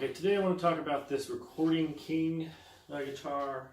Okay, today I want to talk about this Recording King guitar.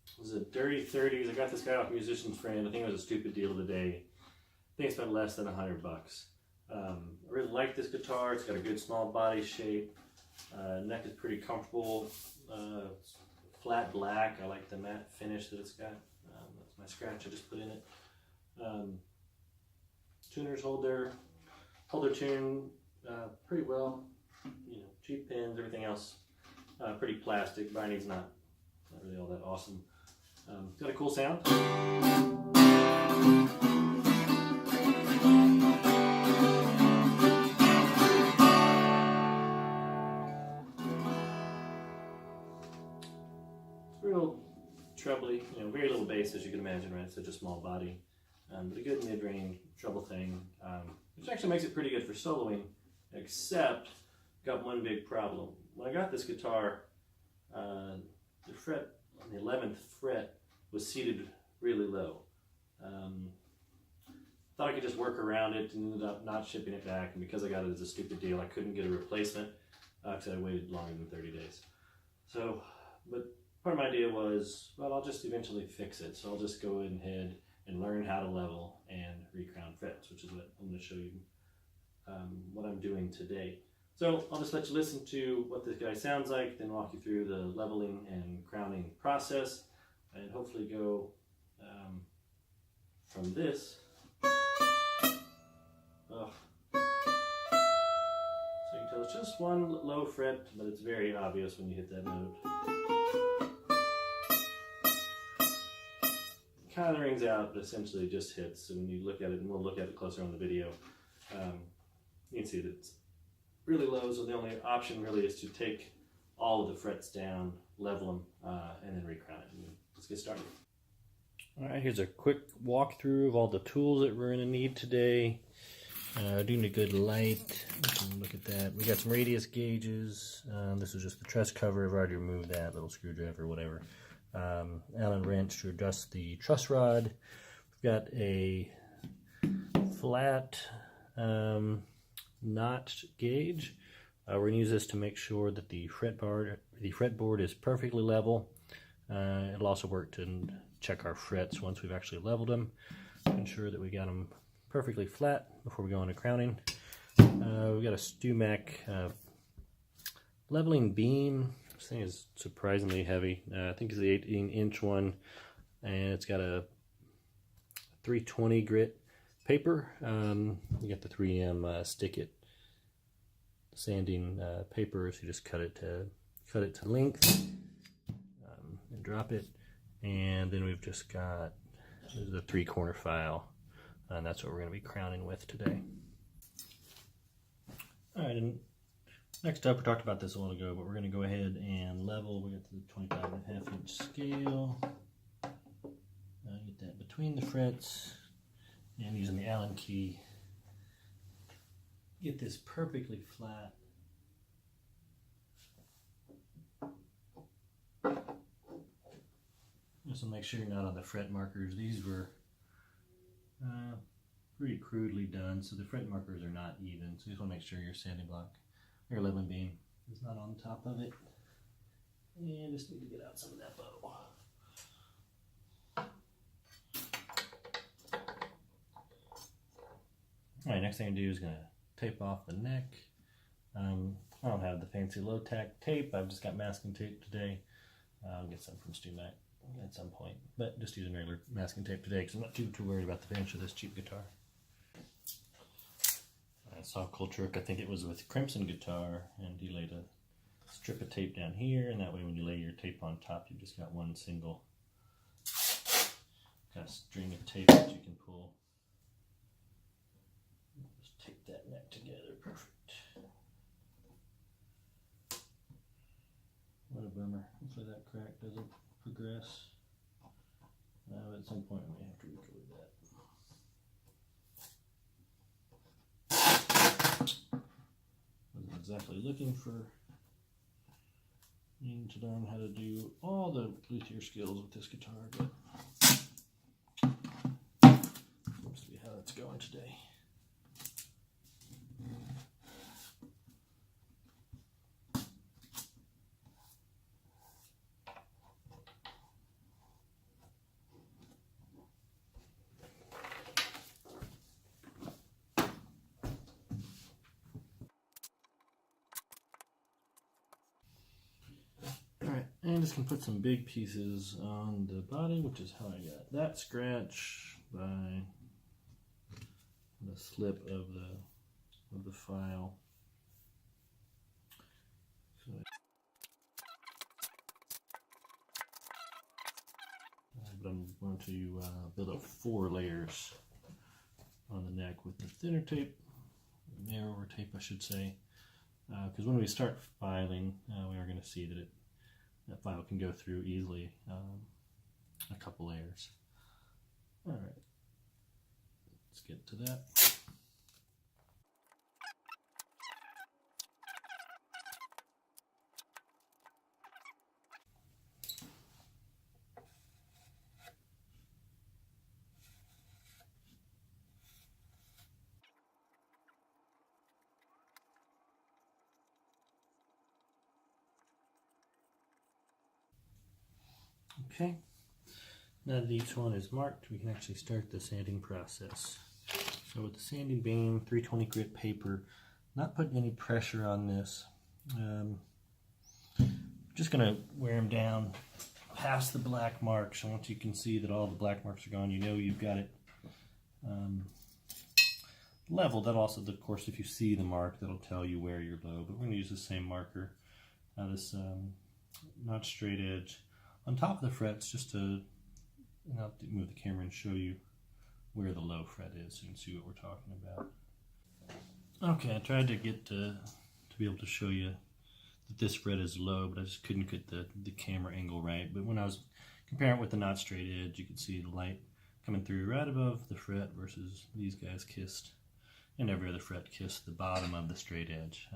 It was a Dirty 30s. I got this guy off Musician's Friend. I think it was a stupid deal of the day. I think I spent less than $100. I really like this guitar. It's got a good small body shape. Neck is pretty comfortable. Flat black. I like the matte finish that it's got. That's my scratch I just put in it. Tuners hold their tune pretty well. You know, cheap pins, everything else pretty plastic. Binding's not really all that awesome. Got a cool sound. Real trebly, you know, very little bass as you can imagine, right? It's such a small body. But a good mid-range treble thing, which actually makes it pretty good for soloing, except got one big problem. When I got this guitar, the fret on the 11th fret was seated really low. Thought I could just work around it and ended up not shipping it back, and because I got it as a stupid deal, I couldn't get a replacement because I waited longer than 30 days. So, but part of my idea was, well, I'll just eventually fix it. So I'll just go ahead and learn how to level and recrown frets, which is what I'm going to show you what I'm doing today. So I'll just let you listen to what this guy sounds like, then walk you through the leveling and crowning process, and hopefully go from this. So you can tell it's just one low fret, but it's very obvious when you hit that note. Kind of rings out, but essentially it just hits. So when you look at it, and we'll look at it closer on the video, you can see that it's really low, so the only option really is to take all of the frets down, level them, and then recrown it. And let's get started. All right, here's a quick walkthrough of all the tools that we're going to need today. Doing a good light, look at that. We got some radius gauges. This is just the truss cover. I've already removed that little screwdriver or whatever. Allen wrench to adjust the truss rod. We've got a flat notch gauge. We're going to use this to make sure that the fretboard is perfectly level. It'll also work to check our frets once we've actually leveled them. Ensure that we got them perfectly flat before we go into crowning. We've got a StewMac leveling beam. This thing is surprisingly heavy. I think it's the 18-inch one, and it's got a 320 grit paper. You got the 3M stick it sanding paper, so you just cut it to length and drop it. And then we've just got the 3-corner file, and that's what we're going to be crowning with today. All right, and next up, we talked about this a while ago, but we're going to go ahead and level. We got the 25.5-inch scale. Get that between the frets, and using the Allen key, get this perfectly flat. Just to make sure you're not on the fret markers. These were pretty crudely done, so the fret markers are not even. So you just want to make sure your sanding block, your leveling beam, is not on top of it. And just need to get out some of that bow. Alright, next thing I do is going to tape off the neck. I don't have the fancy low-tack tape. I've just got masking tape today. I'll get some from StewMac at some point, but just using regular masking tape today because I'm not too worried about the finish of this cheap guitar. I saw a cool trick. I think it was with Crimson Guitar, and he laid a strip of tape down here, and that way when you lay your tape on top, you've just got one single kind of string of tape that you can pull. Just tape that neck together. Perfect. What a bummer. Hopefully that crack doesn't progress. At some point we may have to record that. Wasn't exactly looking for needing to learn how to do all the luthier skills with this guitar, but seems to be how it's going today. And just gonna put some big pieces on the body, which is how I got that scratch by the slip of the file. So, but I'm going to build up 4 layers on the neck with the thinner tape, narrower tape, I should say, because when we start filing, we are going to see that that file can go through easily a couple layers. All right, let's get to that. Okay, now that each one is marked, we can actually start the sanding process. So with the sanding beam, 320 grit paper, not putting any pressure on this. Just going to wear them down past the black marks. And once you can see that all the black marks are gone, you know you've got it leveled. That also, of course, if you see the mark, that'll tell you where you're low. But we're going to use the same marker, this not straight edge, on top of the frets, just to, and I'll move the camera and show you where the low fret is so you can see what we're talking about. Okay, I tried to get to be able to show you that this fret is low, but I just couldn't get the camera angle right. But when I was comparing it with the not straight edge, you could see the light coming through right above the fret versus these guys kissed, and every other fret kissed the bottom of the straight edge.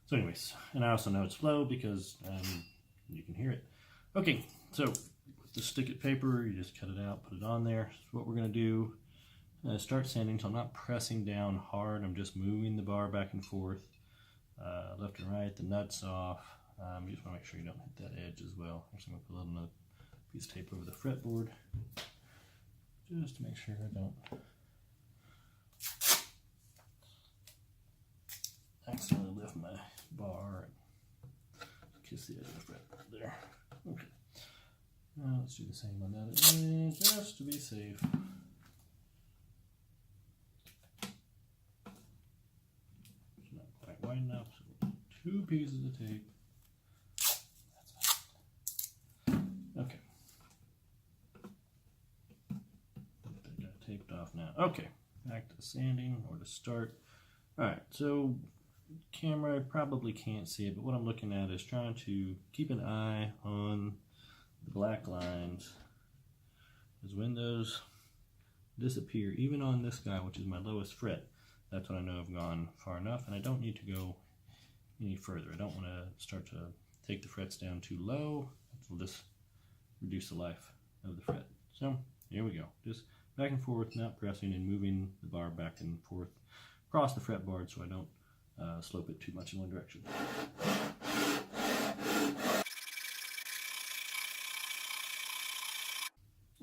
So anyways, and I also know it's low because you can hear it. Okay, so with the stick it paper, you just cut it out, put it on there. So what we're going to do, start sanding, so I'm not pressing down hard, I'm just moving the bar back and forth, left and right, the nuts off. You just want to make sure you don't hit that edge as well. Actually, I'm going to put another piece of tape over the fretboard, just to make sure I don't accidentally lift my bar and kiss the edge of the fret there. Okay, now let's do the same on that edge, just to be safe. It's not quite wide enough, so we'll do 2 pieces of tape. That's fine. Okay. They got taped off now. Okay, back to sanding, or to start. Alright, so camera probably can't see it, but what I'm looking at is trying to keep an eye on the black lines, because when those disappear, even on this guy, which is my lowest fret, that's when I know I've gone far enough, and I don't need to go any further. I don't want to start to take the frets down too low. It'll just reduce the life of the fret. So here we go, just back and forth, not pressing, and moving the bar back and forth across the fretboard so I don't slope it too much in one direction.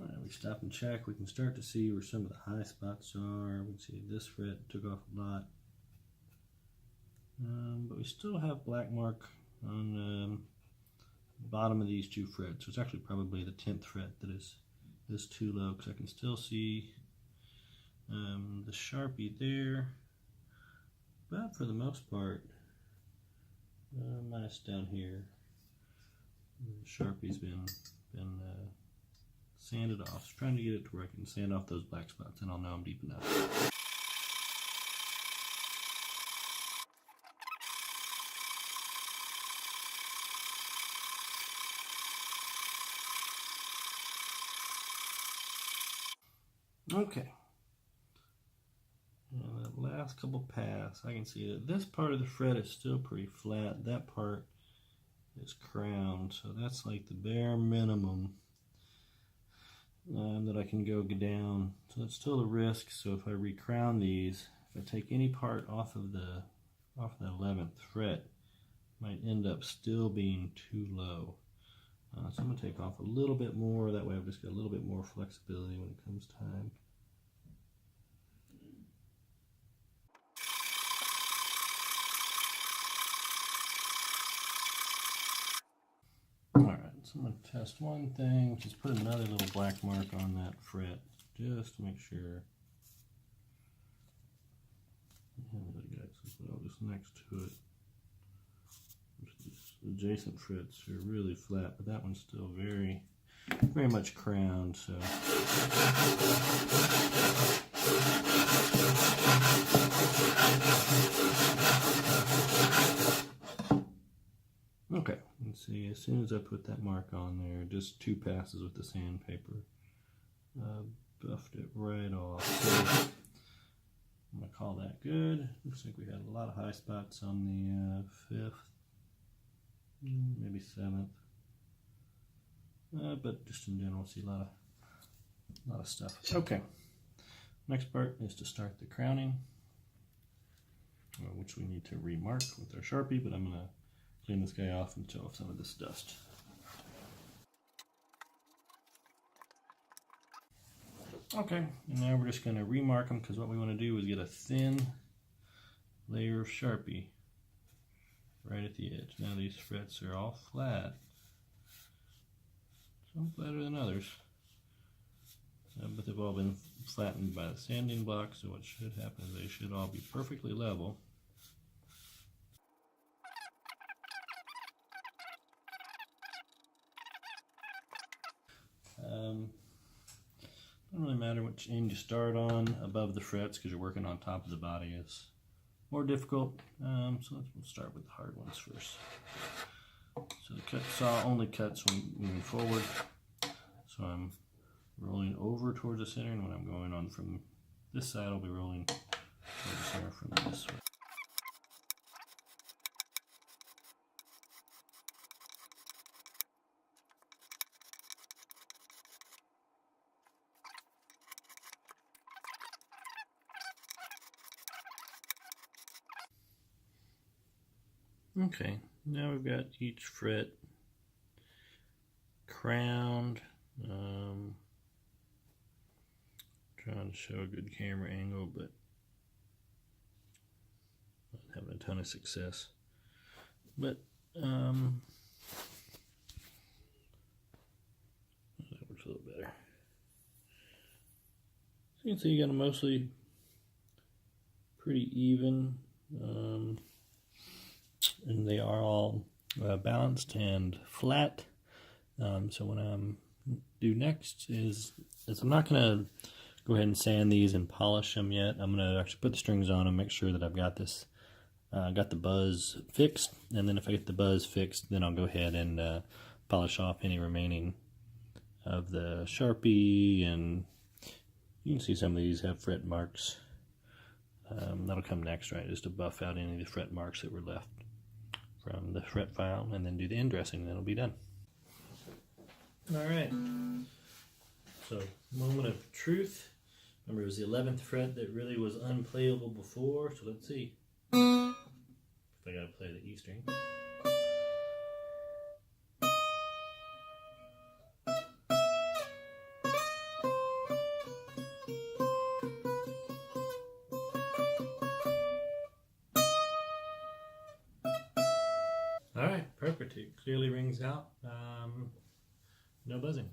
Alright, we stop and check. We can start to see where some of the high spots are. We can see this fret took off a lot. But we still have black mark on the bottom of these 2 frets. So it's actually probably the 10th fret that is too low, because I can still see the Sharpie there. But for the most part, minus down here, the Sharpie's been sanded off. So trying to get it to where I can sand off those black spots, and I'll know I'm deep enough. Okay. And that last couple pass, I can see that this part of the fret is still pretty flat. That part is crowned, so that's like the bare minimum that I can go down. So it's still a risk. So if I recrown these, if I take any part off of the 11th fret, it might end up still being too low. So I'm going to take off a little bit more. That way I've just got a little bit more flexibility when it comes time. So I'm going to test one thing, which is put another little black mark on that fret, just to make sure. Just next to it. These adjacent frets are really flat, but that one's still very much crowned, so. Okay, let's see, as soon as I put that mark on there, just 2 passes with the sandpaper, buffed it right off. So I'm going to call that good. Looks like we had a lot of high spots on the 5th, maybe 7th. But just in general, see a lot of stuff. Okay, next part is to start the crowning, which we need to remark with our Sharpie, but I'm going to clean this guy off and show off some of this dust. Okay, and now we're just going to remark them, because what we want to do is get a thin layer of Sharpie right at the edge. Now these frets are all flat, some flatter than others, but they've all been flattened by the sanding block, so what should happen is they should all be perfectly level. Doesn't really matter which end you start on above the frets, because you're working on top of the body is more difficult. So we'll start with the hard ones first. So the cut saw only cuts when moving forward. So I'm rolling over towards the center, and when I'm going on from this side, I'll be rolling towards the center from this way. Okay, now we've got each fret crowned. Trying to show a good camera angle, but not having a ton of success. But that works a little better. So you can see you got them mostly pretty even. And they are all balanced and flat. So what I'm do next is I'm not going to go ahead and sand these and polish them yet. I'm going to actually put the strings on and make sure that I've got this, got the buzz fixed. And then if I get the buzz fixed, then I'll go ahead and polish off any remaining of the Sharpie. And you can see some of these have fret marks. That'll come next, right? Just to buff out any of the fret marks that were left from the fret file, and then do the end dressing, and then it'll be done. Alright, so moment of truth. Remember, it was the 11th fret that really was unplayable before, so let's see if I gotta play the E string. Alright, perfect. It clearly rings out. No buzzing.